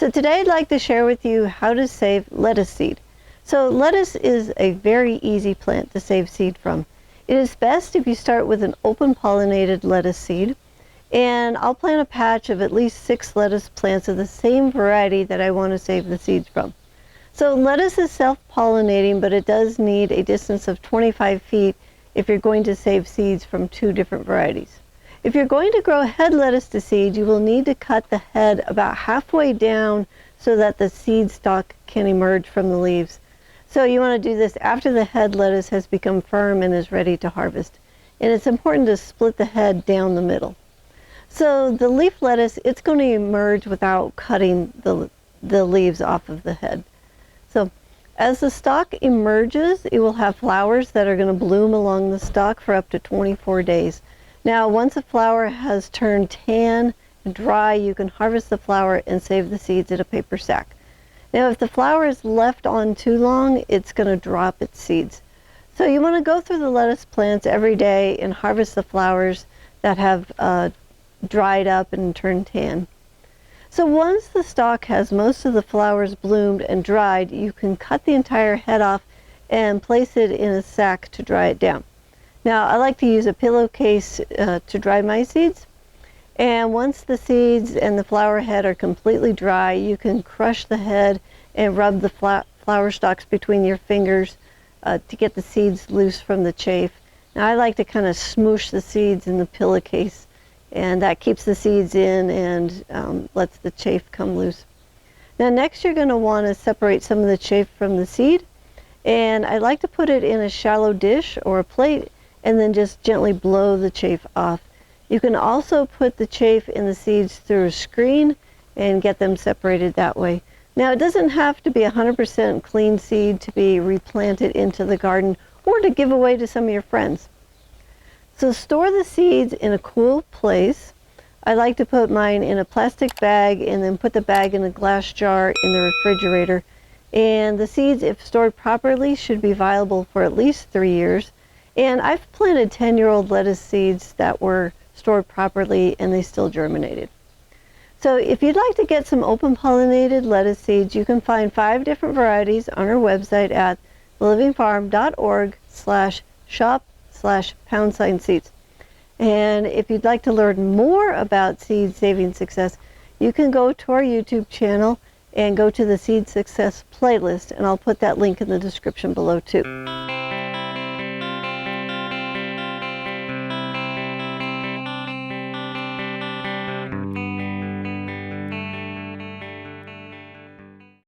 So today I'd like to share with you how to save lettuce seed. So lettuce is a very easy plant to save seed from. It is best if you start with an open pollinated lettuce seed, and I'll plant a patch of at least 6 lettuce plants of the same variety that I want to save the seeds from. So lettuce is self-pollinating, but it does need a distance of 25 feet if you're going to save seeds from 2 different varieties. If you're going to grow head lettuce to seed, you will need to cut the head about halfway down so that the seed stalk can emerge from the leaves. So you want to do this after the head lettuce has become firm and is ready to harvest. And it's important to split the head down the middle. So the leaf lettuce, it's going to emerge without cutting the leaves off of the head. So as the stalk emerges, it will have flowers that are going to bloom along the stalk for up to 24 days. Now, once a flower has turned tan and dry, you can harvest the flower and save the seeds in a paper sack. Now, if the flower is left on too long, it's going to drop its seeds. So you want to go through the lettuce plants every day and harvest the flowers that have dried up and turned tan. So once the stalk has most of the flowers bloomed and dried, you can cut the entire head off and place it in a sack to dry it down. Now, I like to use a pillowcase to dry my seeds. And once the seeds and the flower head are completely dry, you can crush the head and rub the flower stalks between your fingers to get the seeds loose from the chaff. Now, I like to kind of smoosh the seeds in the pillowcase, and that keeps the seeds in and lets the chaff come loose. Now, next you're going to want to separate some of the chaff from the seed. And I like to put it in a shallow dish or a plate and then just gently blow the chaff off. You can also put the chaff in the seeds through a screen and get them separated that way. Now, it doesn't have to be 100% clean seed to be replanted into the garden or to give away to some of your friends. So store the seeds in a cool place. I like to put mine in a plastic bag and then put the bag in a glass jar in the refrigerator. And the seeds, if stored properly, should be viable for at least 3 years. And I've planted 10-year-old lettuce seeds that were stored properly and they still germinated. So if you'd like to get some open pollinated lettuce seeds, you can find 5 different varieties on our website at thelivingfarm.org/shop/#seeds. And if you'd like to learn more about seed saving success, you can go to our YouTube channel and go to the Seed Success playlist, and I'll put that link in the description below too.